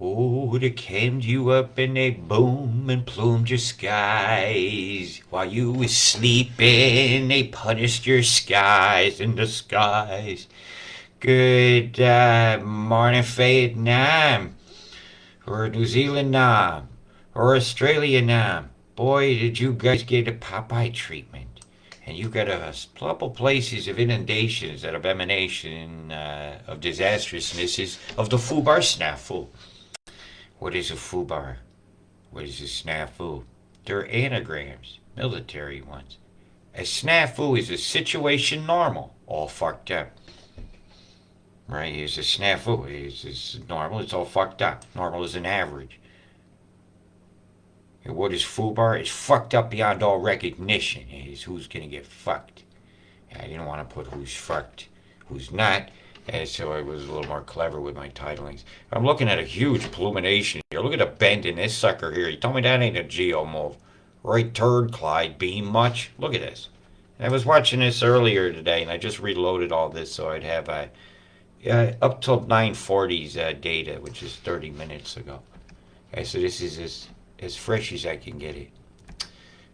Oh, they cammed you up and they boomed and plumed your skies. While you was sleeping, they punished your skies in the skies. Good morning, Vietnam, or New Zealand Nam, or Australia Nam. Boy, did you guys get a Popeye treatment. And you got a couple places of inundations that of emanation of disastrousnesses of the FUBAR SNAFU. What is a FUBAR? What is a SNAFU? They're anagrams, military ones. A SNAFU is a situation normal, all fucked up. Right? It's a SNAFU. It's normal, it's all fucked up. Normal is an average. And what is FUBAR? It's fucked up beyond all recognition. It's who's gonna get fucked. I didn't want to put who's fucked, who's not, and so I was a little more clever with my titlings. I'm looking at a huge plumination here. Look at the bend in this sucker here. You told me that ain't a geo move. Right turd, Clyde. Beam much? Look at this. I was watching this earlier today, and I just reloaded all this so I'd have up till 9:40's data, which is 30 minutes ago. Okay, so this is as fresh as I can get it.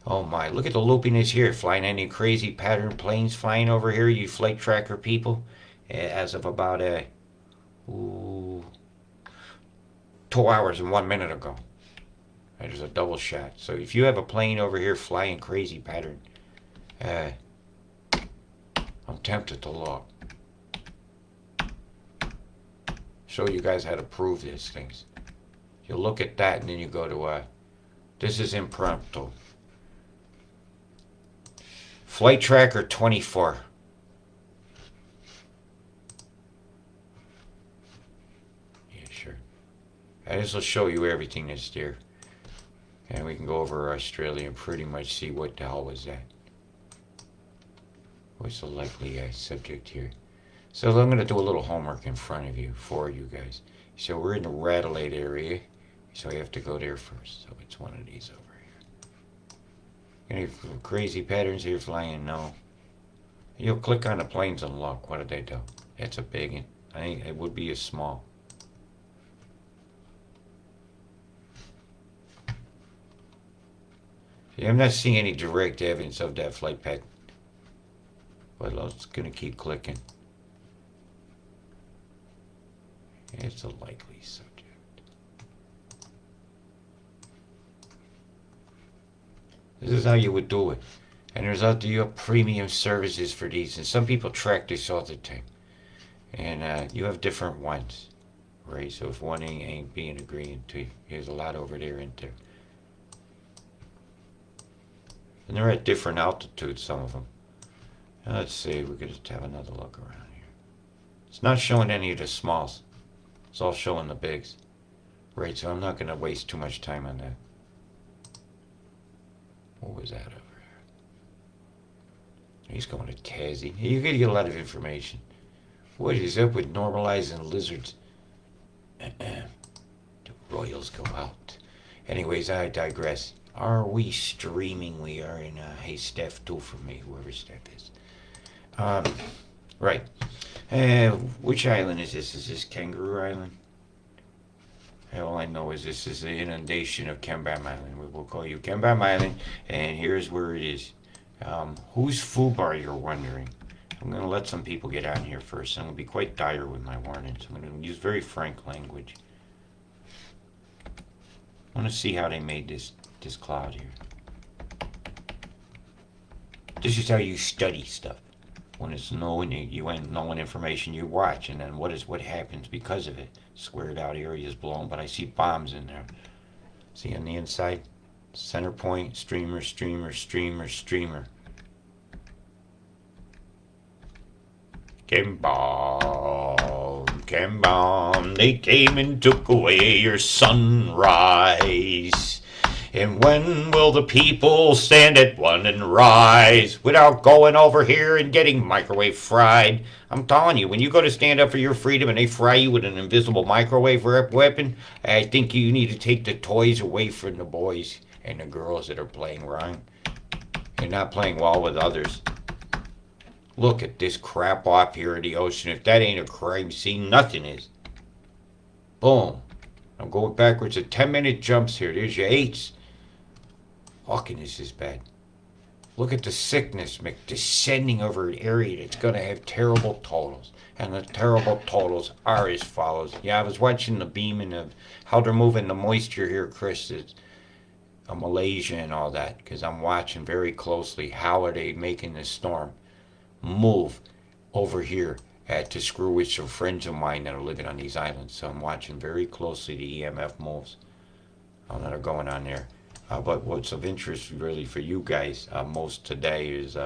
Oh my, look at the loopiness here. Flying any crazy pattern planes flying over here, you flight tracker people. As of about 2 hours and 1 minute ago. There's a double shot. So if you have a plane over here flying crazy pattern, I'm tempted to look. Show you guys how to prove these things. You look at that and then you go to, this is impromptu. Flight Tracker 24. Yeah, sure. This will show you everything that's there. And we can go over Australia and pretty much see what the hell was that. What's the likely subject here? So I'm going to do a little homework in front of you, for you guys. So we're in the Radelaide area. So we have to go there first. So it's one of these over. Any crazy patterns here flying? No. You'll click on the planes and look. What did they do? That's a big one. I think it would be a small. See, I'm not seeing any direct evidence of that flight pattern. But I'm just going to keep clicking. It's a likely subject. This is how you would do it. And there's out there premium services for these. And some people track this all the time. And you have different ones. Right? So if one ain't being agreeing to you, there's a lot over there in there. And they're at different altitudes, some of them. Now let's see, we could just have another look around here. It's not showing any of the smalls. It's all showing the bigs. Right, so I'm not going to waste too much time on that. What was that over there? He's going to Tassie. You're going to get a lot of information. What is up with normalizing lizards? The royals go out. Anyways, I digress. Are we streaming? We are in, hey, Steph, do for me, whoever Steph is. Right. Which island is this? Is this Kangaroo Island? All I know is this is the inundation of Kembam Island. We will call you Kembam Island, and here's where it is. Who's FUBAR, you're wondering? I'm going to let some people get on here first. I'm going to be quite dire with my warnings. I'm going to use very frank language. I want to see how they made this cloud here. This is how you study stuff. When it's knowing you ain't knowing information you watch, and then what happens because of it. Squared out areas blown, but I see bombs in there. See on the inside? Center point, streamer, streamer, streamer, streamer. Came bomb, they came and took away your sunrise. And when will the people stand at one and rise without going over here and getting microwave fried? I'm telling you, when you go to stand up for your freedom and they fry you with an invisible microwave weapon, I think you need to take the toys away from the boys and the girls that are playing wrong and not playing well with others. Look at this crap off here in the ocean. If that ain't a crime scene, nothing is. Boom. I'm going backwards at 10-minute jumps here. There's your 8s. Fucking, this is bad. Look at the sickness, Mick, descending over an area that's going to have terrible totals. And the terrible totals are as follows. Yeah, I was watching the beaming of how they're moving the moisture here, Chris. It's Malaysia and all that, because I'm watching very closely how are they making this storm move over here to screw with some friends of mine that are living on these islands. So I'm watching very closely the EMF moves that are going on there. But what's of interest really for you guys most today is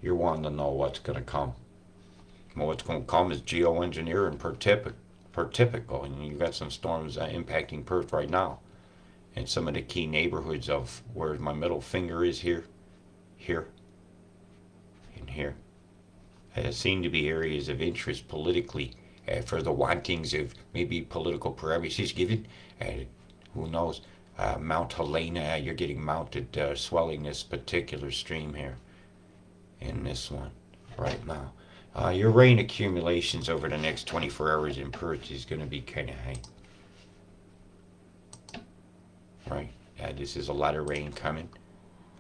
you're wanting to know what's going to come. Well, what's going to come is geoengineering per typical. And you got some storms impacting Perth right now. And some of the key neighborhoods of where my middle finger is here, here, and here. Seem to be areas of interest politically for the wantings of maybe political parameters given. Who knows? Mount Helena, you're getting mounted swelling this particular stream here in this one right now. Your rain accumulations over the next 24 hours in Perth is going to be kind of high. Right? This is a lot of rain coming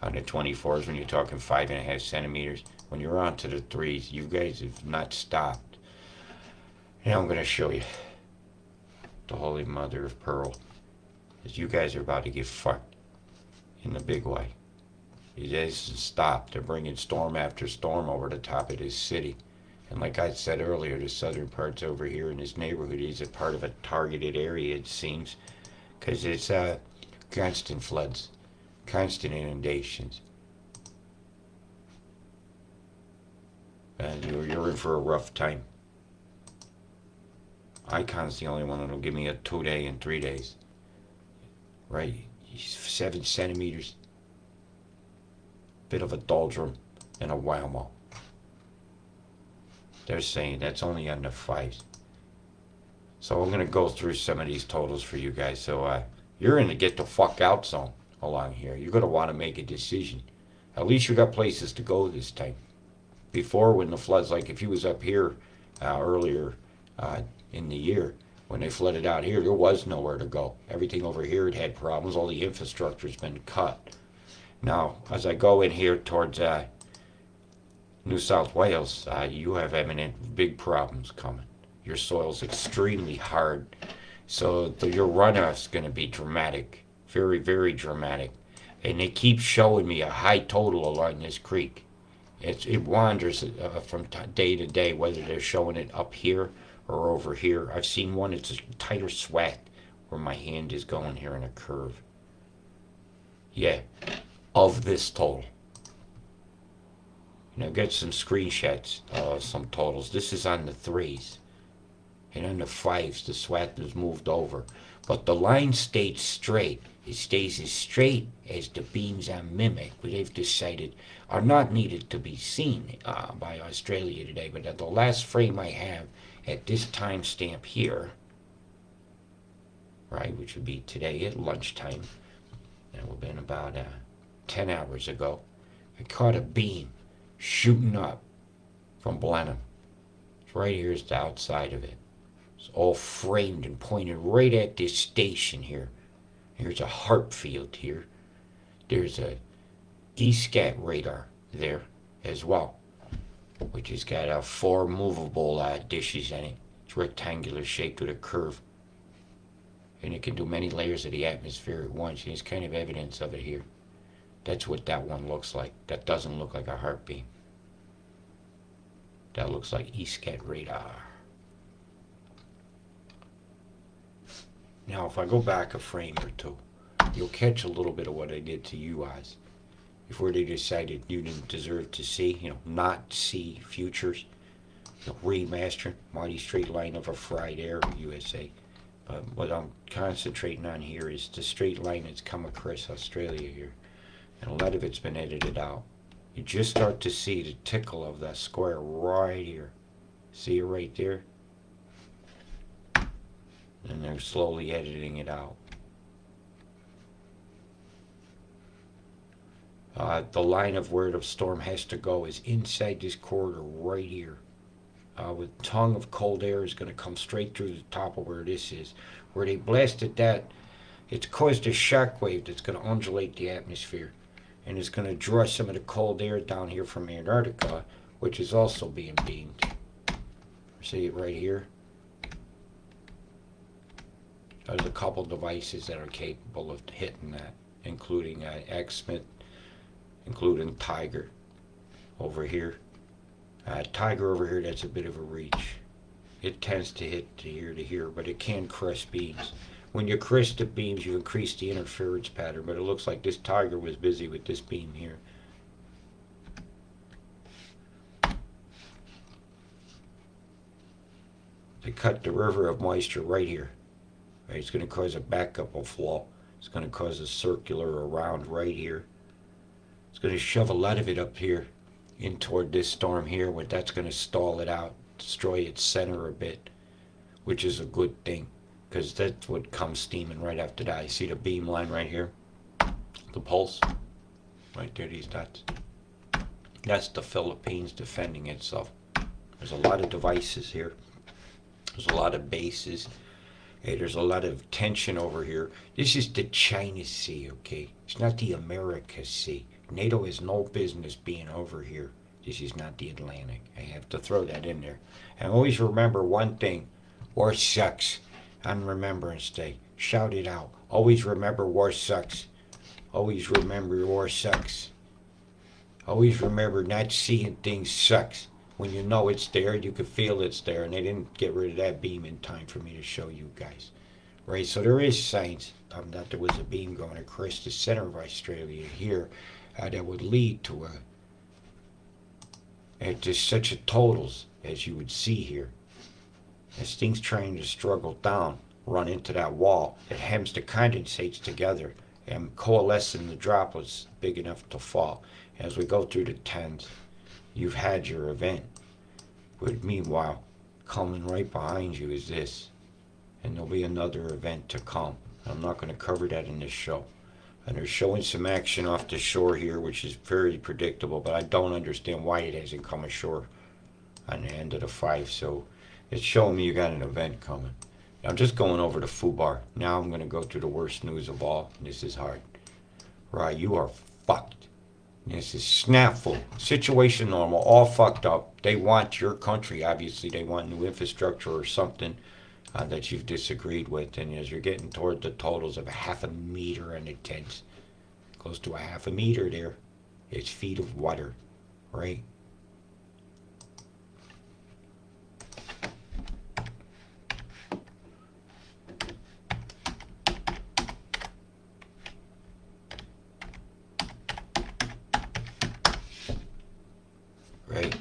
on the 24s when you're talking 5.5 centimeters. When you're on to the 3s, you guys have not stopped. And I'm going to show you the Holy Mother of Pearl. Because you guys are about to get fucked in the big way. It hasn't stopped. They're bringing storm after storm over the top of this city. And like I said earlier, the southern parts over here in this neighborhood is a part of a targeted area, it seems. Because it's constant floods, constant inundations. And you're in for a rough time. Icon's the only one that'll give me a 2-day and 3 days. Right? 7 centimeters. Bit of a doldrum and a whammo. They're saying that's only on the 5s. So I'm going to go through some of these totals for you guys. So you're in the get the fuck out zone along here. You're going to want to make a decision. At least you got places to go this time. Before, when the floods, like if you was up here earlier in the year, when they flooded out here, there was nowhere to go. Everything over here had problems. All the infrastructure's been cut. Now, as I go in here towards New South Wales, you have eminent big problems coming. Your soil's extremely hard, so your runoff's going to be dramatic, very, very dramatic. And they keep showing me a high total along this creek. It wanders from day to day, whether they're showing it up here or over here. I've seen one, it's a tighter swat where my hand is going here in a curve. Yeah, of this total. And I've got some screenshots of some totals. This is on the 3s. And on the 5s, the swat has moved over. But the line stayed straight. It stays as straight as the beams on Mimic, which they've decided are not needed to be seen by Australia today. But at the last frame I have at this timestamp here, right, which would be today at lunchtime, that would have been about 10 hours ago, I caught a beam shooting up from Blenheim. It's right here is the outside of it. It's all framed and pointed right at this station here. Here's a HARP field here. There's a ESCAT radar there as well, which has got 4 movable dishes in it. It's rectangular shaped with a curve. And it can do many layers of the atmosphere at once. And there's kind of evidence of it here. That's what that one looks like. That doesn't look like a HARP beam. That looks like ESCAT radar. Now, if I go back a frame or two, you'll catch a little bit of what I did to you guys before they decided you didn't deserve to see, not see futures. Remastering Mighty Straight Line of a Fried Air, USA. But what I'm concentrating on here is the straight line that's come across Australia here. And a lot of it's been edited out. You just start to see the tickle of that square right here. See it right there? And they're slowly editing it out. The line of where the storm has to go is inside this corridor right here with tongue of cold air is going to come straight through the top of where this is. Where they blasted that, it's caused a shock wave that's going to undulate the atmosphere. And it's going to draw some of the cold air down here from Antarctica, which is also being beamed. See it right here? There's a couple devices that are capable of hitting that, including X-Smith, including Tiger over here. Tiger over here, that's a bit of a reach. It tends to hit to here, but it can crest beams. When you crest the beams, you increase the interference pattern, but it looks like this Tiger was busy with this beam here. They cut the river of moisture right here. Right, it's going to cause a backup of flow. It's going to cause a circular around right here. It's going to shove a lot of it up here in toward this storm here, where that's going to stall it out, destroy its center a bit, which is a good thing, because that's what comes steaming right after that. You see the beam line right here? The pulse? Right there, these dots. That's the Philippines defending itself. There's a lot of devices here. There's a lot of bases. Hey, there's a lot of tension over here. This is the China Sea, okay? It's not the America Sea. NATO has no business being over here. This is not the Atlantic. I have to throw that in there. And always remember one thing. War sucks. On Remembrance Day. Shout it out. Always remember war sucks. Always remember war sucks. Always remember not seeing things sucks. When you know it's there, you can feel it's there, and they didn't get rid of that beam in time for me to show you guys. Right, so there is signs that there was a beam going across the center of Australia here that would lead to just such a totals as you would see here. As things trying to struggle down, run into that wall, it hems the condensates together and coalescing the droplets big enough to fall. As we go through the tens, you've had your event. But meanwhile, coming right behind you is this. And there'll be another event to come. I'm not going to cover that in this show. And they're showing some action off the shore here, which is very predictable, but I don't understand why it hasn't come ashore on the end of the 5. So it's showing me you got an event coming. I'm just going over to FUBAR. Now I'm going to go through the worst news of all. This is hard. Right, you are fucked. This is snafu. Situation normal, all fucked up. They want your country, obviously. They want new infrastructure or something that you've disagreed with. And as you're getting toward the totals of a half a meter and it tends close to a half a meter there, it's feet of water, right? Right?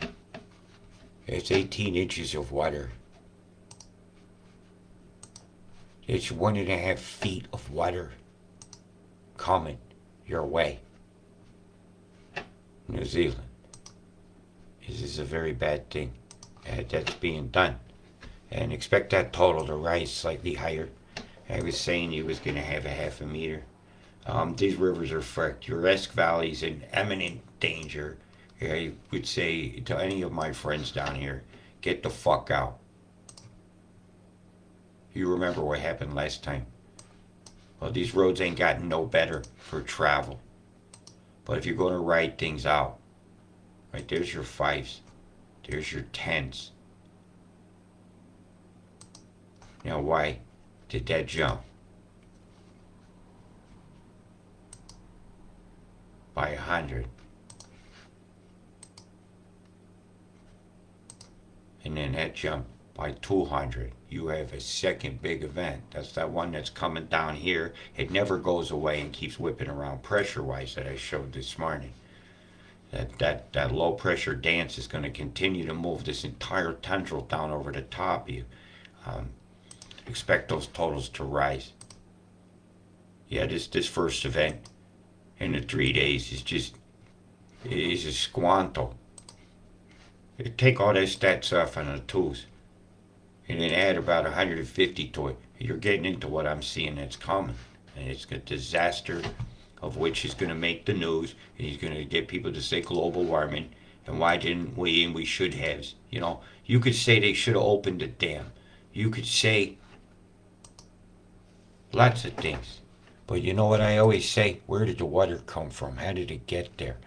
It's 18 inches of water. It's 1.5 feet of water coming your way. New Zealand. This is a very bad thing that's being done. And expect that total to rise slightly higher. I was saying you was going to have a half a meter. These rivers are fucked. Your Esk Valley's in imminent danger. I would say to any of my friends down here, get the fuck out. You remember what happened last time. Well, these roads ain't gotten no better for travel. But if you're going to ride things out, right, there's your 5s. There's your 10s. Now, why did that jump? By 100. And then that jump by 200. You have a second big event. That's that one that's coming down here. It never goes away and keeps whipping around pressure-wise that I showed this morning. That low pressure dance is going to continue to move this entire tendril down over the top of you. Expect those totals to rise. Yeah, this first event in the 3 days is a squanto. Take all those stats off on the 2s and then add about 150 to it. You're getting into what I'm seeing that's coming. And it's a disaster of which is going to make the news. And he's going to get people to say global warming. And why didn't we? And we should have. You know, you could say they should have opened the dam. You could say lots of things. But you know what I always say? Where did the water come from? How did it get there?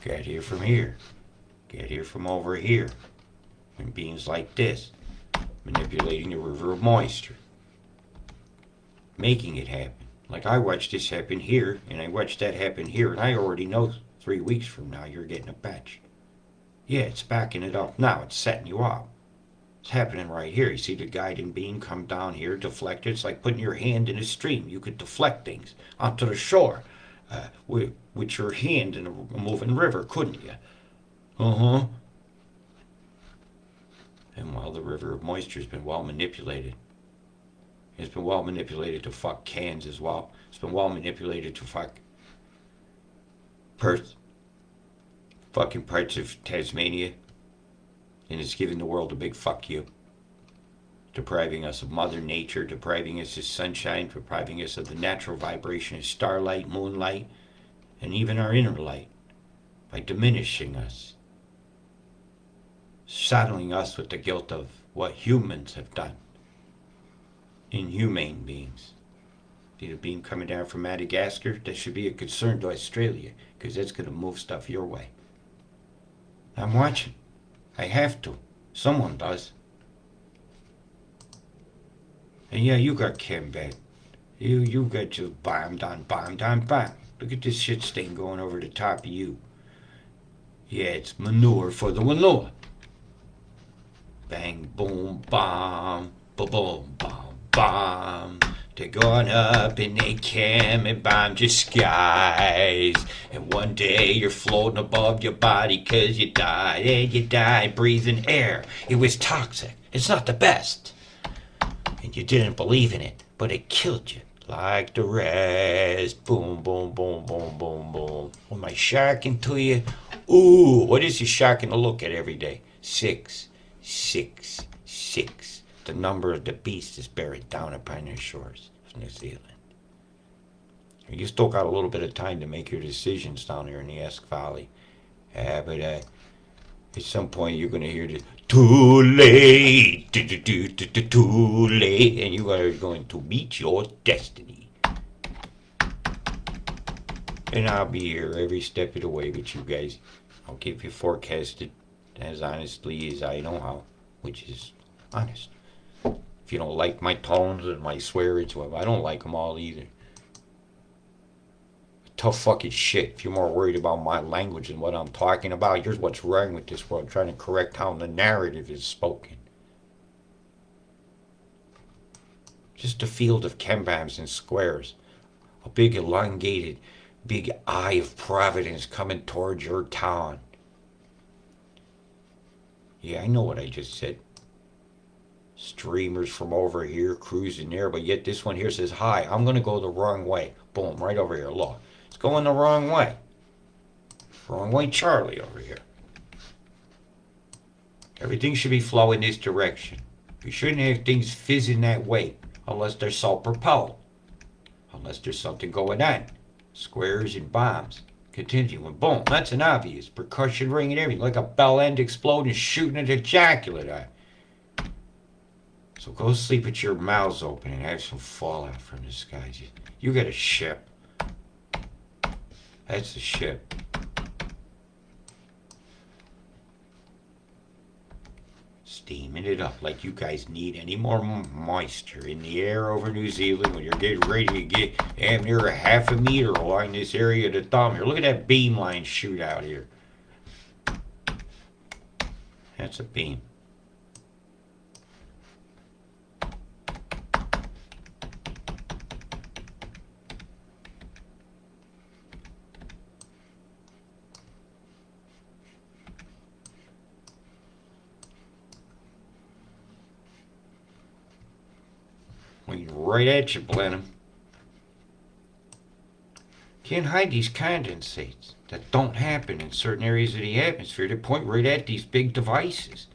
Got here from here. Got here from over here. And beings like this. Manipulating the river of moisture. Making it happen. Like I watched this happen here, and I watched that happen here, and I already know 3 weeks from now you're getting a batch. Yeah, it's backing it up now. It's setting you up. It's happening right here. You see the guiding beam come down here, deflect it. It's like putting your hand in a stream. You could deflect things onto the shore with your hand in a moving river, couldn't you? Uh-huh. And while the river of moisture has been well manipulated, it's been well manipulated to fuck Cairns as well. It's been well manipulated to fuck Perth, fucking parts of Tasmania, and it's giving the world a big fuck you. Depriving us of Mother Nature, depriving us of sunshine, depriving us of the natural vibration of starlight, moonlight, and even our inner light by diminishing us, saddling us with the guilt of what humans have done. Inhumane beings. See the beam coming down from Madagascar? That should be a concern to Australia, because that's going to move stuff your way. I'm watching. I have to. Someone does. And yeah, you got Kembat. You got just bombed on. Look at this shit stain going over the top of you. Yeah, it's manure for the manure. Bang, boom, bomb, boom, bomb. Bomb. They're going up and they came and bombed your skies. And one day you're floating above your body 'cause you died. And you died breathing air. It was toxic. It's not the best. And you didn't believe in it, but it killed you. Like the rest. Boom, boom, boom, boom, boom, boom. Am I shocking to you? Ooh, what is you shocking to look at every day? 6, 6, 6. The number of the beast is buried down upon your shores of New Zealand. You still got a little bit of time to make your decisions down there in the Esk Valley. But at some point you're going to hear the too late, too late, and you are going to meet your destiny. And I'll be here every step of the way with you guys. I'll keep you forecasted as honestly as I know how, which is honest. If you don't like my tones and my swearage, well, I don't like them all either. Tough fucking shit. If you're more worried about my language and what I'm talking about, here's what's wrong with this world. Trying to correct how the narrative is spoken. Just a field of chembams and squares. A big elongated, big eye of providence coming towards your town. Yeah, I know what I just said. Streamers from over here cruising there, but yet this one here says, hi, I'm going to go the wrong way. Boom, right over here, look. It's going the wrong way. Wrong way, Charlie, over here. Everything should be flowing this direction. You shouldn't have things fizzing that way unless they're self-propelled. Unless there's something going on. Squares and bombs. Continuing. Boom, that's an obvious. Percussion ring and everything. Like a bell end exploding, shooting an ejaculate eye. So go sleep with your mouths open and have some fallout from the skies. You got a ship. That's a ship. Steaming it up like you guys need any more moisture in the air over New Zealand when you're getting ready to get damn near a half a meter along this area of the thumb here. Look at that beam line shoot out here. That's a beam. Right at you, Blenheim. Can't hide these condensates that don't happen in certain areas of the atmosphere. They point right at these big devices.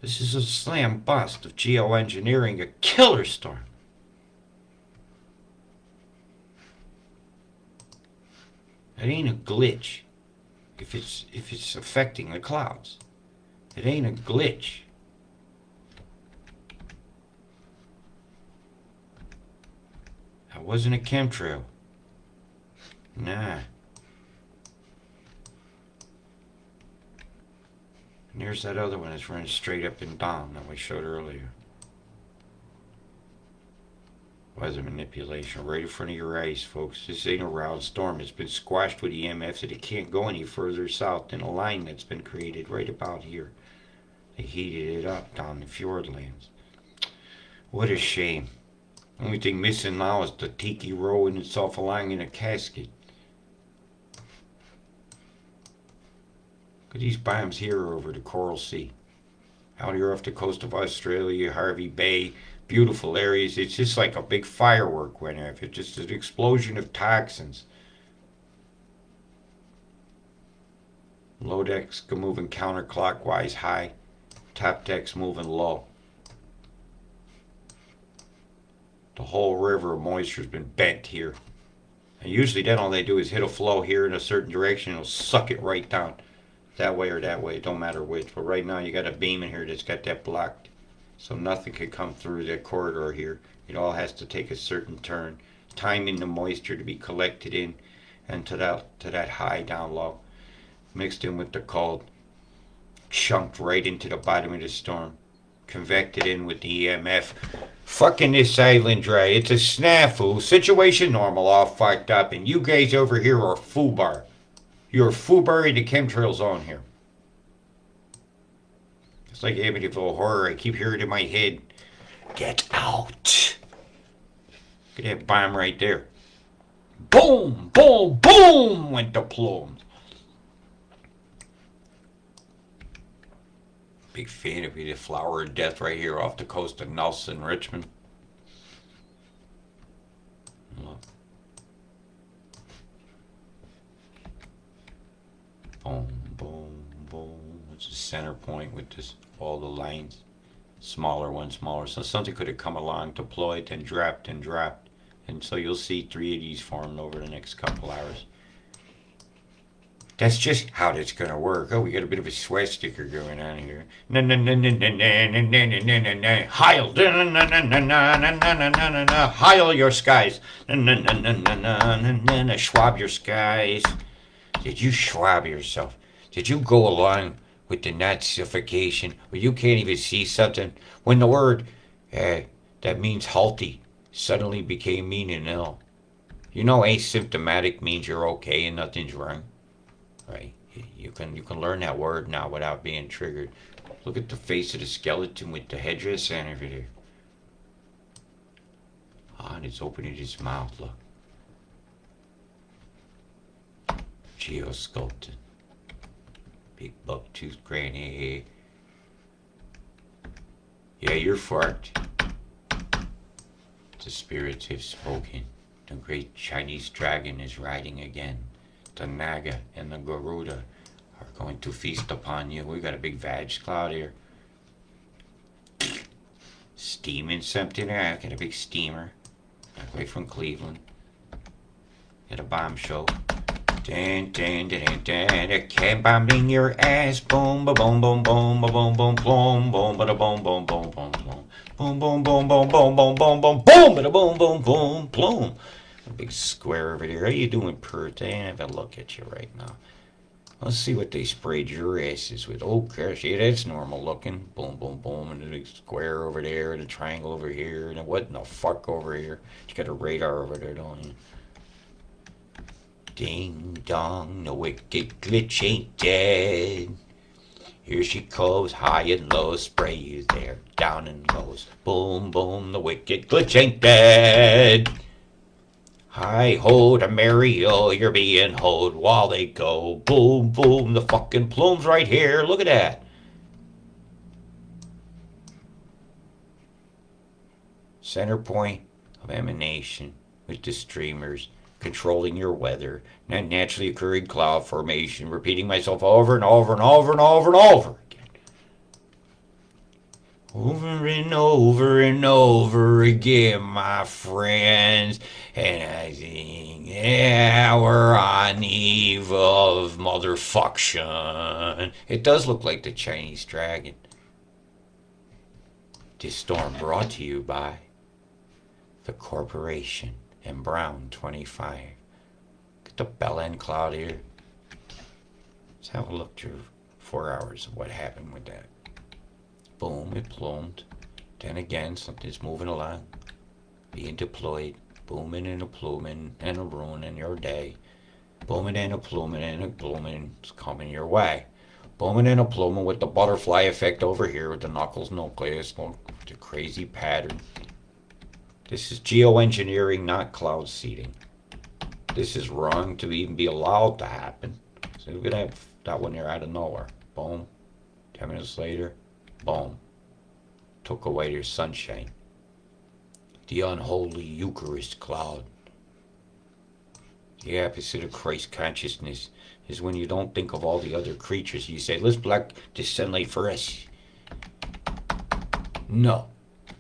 This is a slam bust of geoengineering, a killer storm. It ain't a glitch if it's affecting the clouds. It ain't a glitch. That wasn't a chemtrail. Nah. And there's that other one that's running straight up and down that we showed earlier. Weather manipulation right in front of your eyes, folks. This ain't a round storm. It's been squashed with EMFs and it can't go any further south than a line that's been created right about here. They heated it up down the Fjordlands. What a shame. Only thing missing now is the tiki rolling itself along in a casket. Look at these bombs here over the Coral Sea. Out here off the coast of Australia, Harvey Bay, beautiful areas. It's just like a big firework went off. It's just an explosion of toxins. Low decks moving counterclockwise high. Top decks moving low. The whole river of moisture has been bent here. And usually then all they do is hit a flow here in a certain direction and it'll suck it right down. That way or that way, it don't matter which. But right now you got a beam in here that's got that blocked. So nothing can come through that corridor here. It all has to take a certain turn. Timing the moisture to be collected in and to that high down low. Mixed in with the cold. Chunked right into the bottom of the storm. Convected in with the EMF. Fucking this island dry. It's a snafu. Situation normal, all fucked up. And you guys over here are FUBAR. You're FUBAR in the chemtrail zone here. It's like Amityville Horror. I keep hearing it in my head. Get out. Look at that bomb right there. Boom, boom, boom went the plumes. Big fan of the Flower of Death right here off the coast of Nelson, Richmond. Look. Boom, boom, boom. It's a center point with this, all the lines. Smaller one, smaller. So something could have come along, deployed, then dropped, and dropped. And so you'll see 3 of these formed over the next couple hours. That's just how that's gonna work. Oh, we got a bit of a swastika going on here. Heil, heil your skies. Schwab your skies. Did you schwab yourself? Did you go along with the Nazification where you can't even see something when the word that means healthy suddenly became meaning ill? You know, asymptomatic means you're okay and nothing's wrong. Right, you can learn that word now without being triggered. Look at the face of the skeleton with the headdress and everything. Ah, and it's opening its mouth. Look, geosculpted, big buck-toothed granny. Yeah, you're fucked. The spirits have spoken. The great Chinese dragon is riding again. The Naga and the Garuda are going to feast upon you. We got a big vag cloud here. Steaming something there. I got a big steamer. Right from Cleveland. At a bomb show. Dun, dun, dun, dun, dun. A can bombing your ass. Boom, ba boom, boom, boom, ba boom, boom, boom, boom, ba da boom, boom, boom, boom, boom. Boom, boom, boom, boom, boom, boom, boom, boom, boom, ba da boom, boom, boom, boom. A big square over there. How you doing, Pert? I ain't have a look at you right now. Let's see what they sprayed your asses with. Oh, gosh, yeah, that's normal looking. Boom, boom, boom, and a big square over there, and a triangle over here, and a what in the fuck over here? You got a radar over there, don't you? Ding dong, the wicked glitch ain't dead. Here she comes, high and low, spray you there, down and lows. Boom, boom, the wicked glitch ain't dead. Hi ho to Mario, you're being hoed while they go. Boom, boom, the fucking plumes right here. Look at that. Center point of emanation with the streamers controlling your weather. Naturally occurring cloud formation. Repeating myself over and over and over and over and over again. Over and over again, my friends. And I think, yeah, we're on the eve of motherfuction. It does look like the Chinese dragon. This storm brought to you by the corporation and Brown 25. Get the bell end cloud here. Let's have a look through 4 hours of what happened with that. Boom, it plumed. Then again, something's moving along, being deployed. Booming and a pluming and a ruining your day. Booming and a pluming and a blooming is coming your way. Booming and a pluming with the butterfly effect over here with the knuckles nucleus, the crazy pattern. This is geoengineering, not cloud seeding. This is wrong to even be allowed to happen. So we're gonna have that one there out of nowhere. Boom. 10 minutes later, boom. Took away their sunshine. The unholy Eucharist cloud. The opposite of Christ consciousness is when you don't think of all the other creatures. You say, let's block the sunlight for us. No,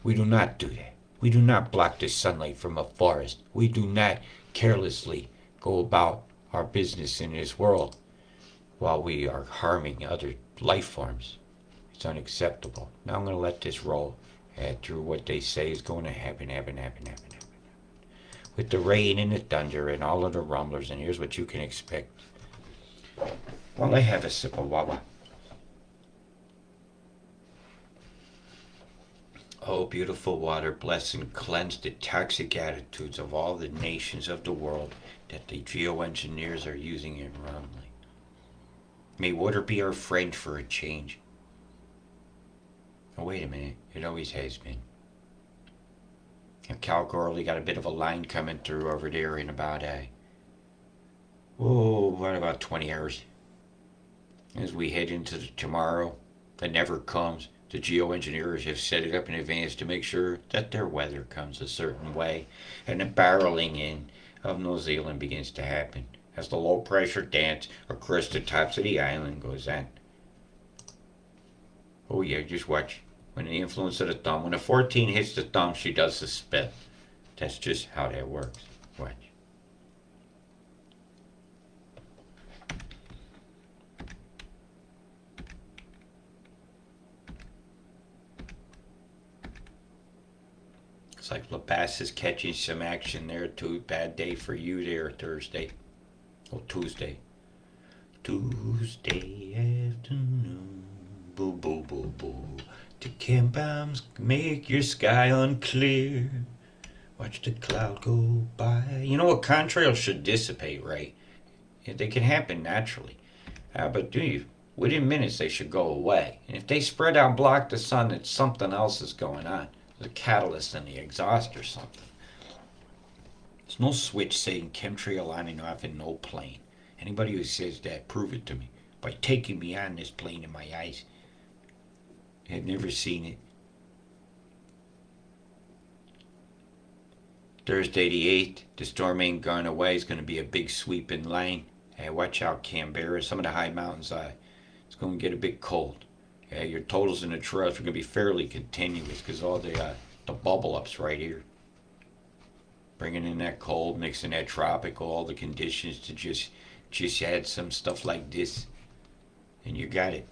we do not do that. We do not block the sunlight from a forest. We do not carelessly go about our business in this world while we are harming other life forms. It's unacceptable. Now I'm going to let this roll through what they say is going to happen. With the rain and the thunder and all of the rumblers, and here's what you can expect. While I have a sip of water. Oh, beautiful water, bless and cleanse the toxic attitudes of all the nations of the world that the geoengineers are using it wrongly. May water be our friend for a change. Oh, wait a minute, it always has been. And Cal Gorley got a bit of a line coming through over there in about what about 20 hours? As we head into the tomorrow that never comes, the geoengineers have set it up in advance to make sure that their weather comes a certain way, and the barreling in of New Zealand begins to happen as the low pressure dance across the tops of the island goes on. Oh yeah, just watch. When the influence of the thumb, when a 14 hits the thumb, she does the spit. That's just how that works. Watch. It's like La Paz is catching some action there too. Bad day for you there, Thursday. Oh, Tuesday. Tuesday afternoon. Boo, boo, boo, boo. The chem bombs make your sky unclear. Watch the cloud go by. You know what? Contrails should dissipate, right? They can happen naturally. But within minutes they should go away. And if they spread out and block the sun, it's something else is going on. There's a catalyst in the exhaust or something. There's no switch saying chemtrail on and off in no plane. Anybody who says that, prove it to me. By taking me on this plane in my eyes. I've never seen it. Thursday the 8th, the storm ain't gone away. It's going to be a big sweeping line. Hey, watch out, Canberra. Some of the high mountains, it's going to get a bit cold. Your totals in the trails are going to be fairly continuous because all the bubble ups right here. Bringing in that cold, mixing that tropical, all the conditions to just add some stuff like this. And you got it.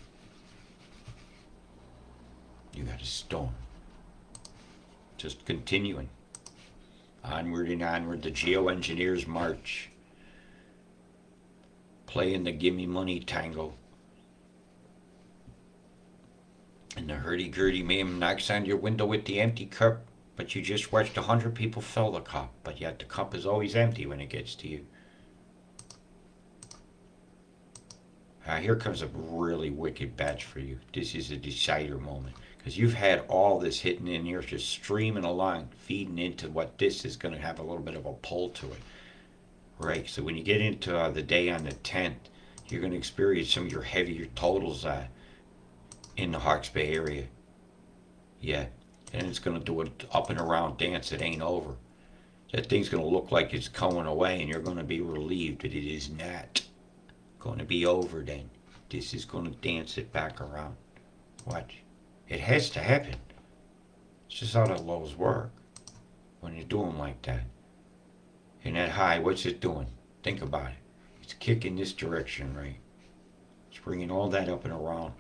You got a storm. Just continuing. Onward and onward, the geoengineers march. Playing the gimme money tango. And the hurdy-gurdy ma'am knocks on your window with the empty cup, but you just watched 100 people fill the cup, but yet the cup is always empty when it gets to you. Here comes a really wicked batch for you. This is a decider moment. Because you've had all this hitting in here, just streaming along, feeding into what this is going to have a little bit of a pull to it. Right, so when you get into the day on the 10th, you're going to experience some of your heavier totals in the Hawke's Bay area. Yeah, and it's going to do an up and around dance that ain't over. That thing's going to look like it's going away, and you're going to be relieved that it is not going to be over then. This is going to dance it back around. Watch. It has to happen. It's just how the lows work when you do them like that. And that high, what's it doing? Think about it. It's kicking this direction, right? It's bringing all that up and around.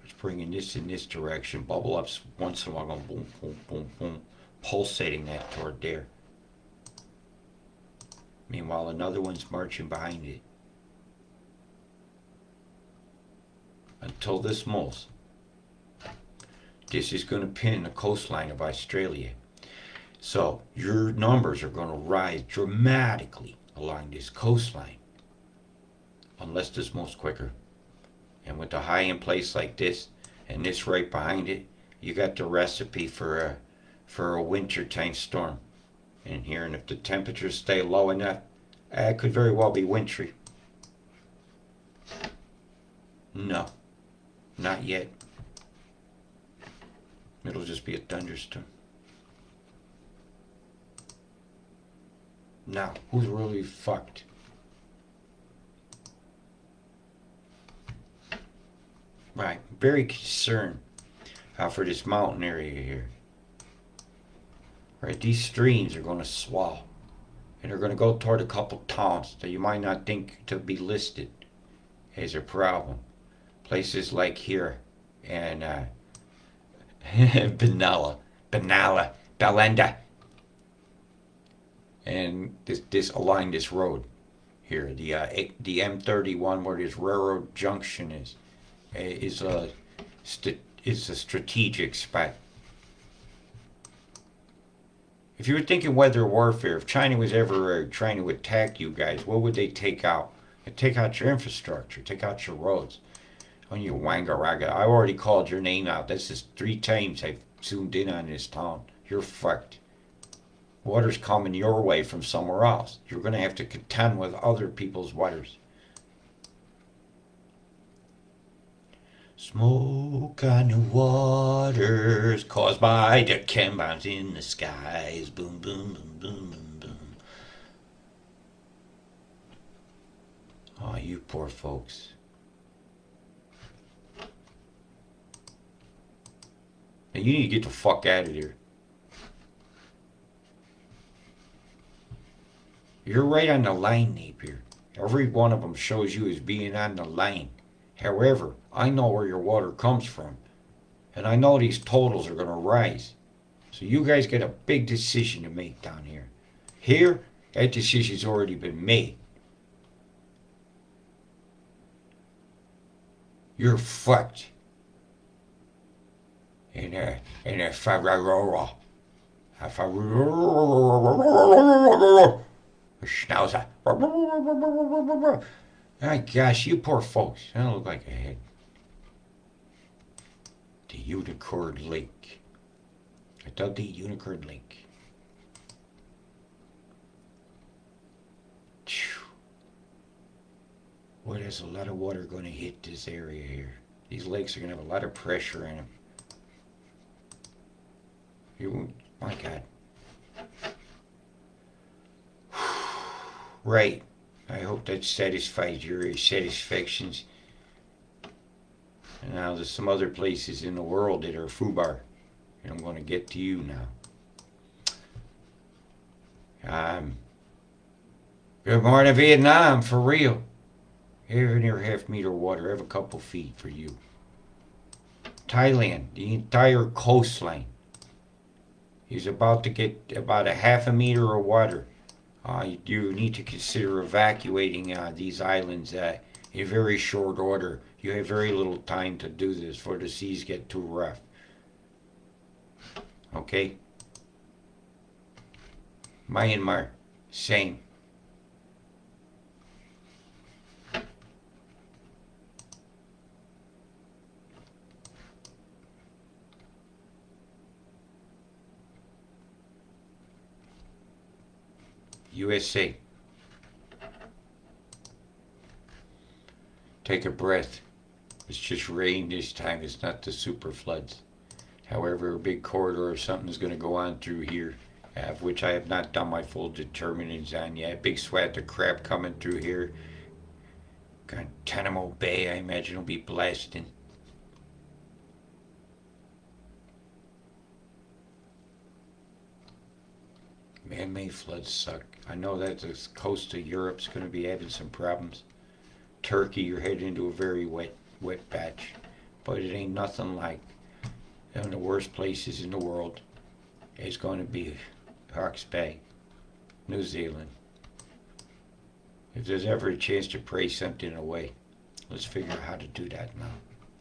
It's bringing this in this direction. Bubble ups once in a while going boom, boom, boom, boom, pulsating that toward there. Meanwhile, another one's marching behind it. Until this moves. This is going to pin the coastline of Australia. So your numbers are going to rise dramatically along this coastline. Unless this moves quicker. And with the high in place like this, and this right behind it, you got the recipe for a wintertime storm in here. And if the temperatures stay low enough, it could very well be wintry. No, not yet. It'll just be a thunderstorm. Now, who's really fucked? Right, very concerned for this mountain area here. Right, these streams are going to swell. And they're going to go toward a couple towns that you might not think to be listed as a problem. Places like here and Benalla, Belenda, and this along this road here, the M31 where this railroad junction is a strategic spot. If you were thinking weather warfare, if China was ever trying to attack you guys, what would they take out? They'd take out your infrastructure, take out your roads. Oh, you wangaraga. I already called your name out. This is 3 times I've zoomed in on this town. You're fucked. Water's coming your way from somewhere else. You're going to have to contend with other people's waters. Smoke on the waters caused by the chem bombs in the skies. Boom, boom, boom, boom, boom, boom. Oh, you poor folks. Now you need to get the fuck out of here. You're right on the line, Napier. Every one of them shows you as being on the line. However, I know where your water comes from. And I know these totals are going to rise. So you guys got a big decision to make down here. Here, that decision's already been made. You're fucked. In a Fararora. A Fararora. A schnauzer. My gosh, you poor folks. I don't look like a head. The Unicorn Lake. I thought the Unicorn Lake. Boy, there's a lot of water going to hit this area here. These lakes are going to have a lot of pressure in them. My God. Right. I hope that satisfies your satisfactions. And now there's some other places in the world that are FUBAR. And I'm going to get to you now. Good morning, Vietnam, for real. Here near half-meter water, I have a couple feet for you. Thailand, the entire coastline is about to get about a half a meter of water. You need to consider evacuating these islands in very short order. You have very little time to do this before the seas get too rough. Okay? Myanmar, same. USA. Take a breath. It's just rain this time. It's not the super floods. However, a big corridor of something is going to go on through here, of which I have not done my full determinants on yet. Big swath of crap coming through here. Guantanamo Bay, I imagine, will be blasting. Man-made floods suck. I know that the coast of Europe's going to be having some problems. Turkey, you're heading into a very wet patch, but it ain't nothing like one of the worst places in the world. Is going to be Hawke's Bay, New Zealand. If there's ever a chance to pray something away, let's figure out how to do that now.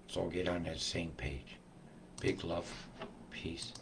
Let's all get on that same page. Big love. Peace.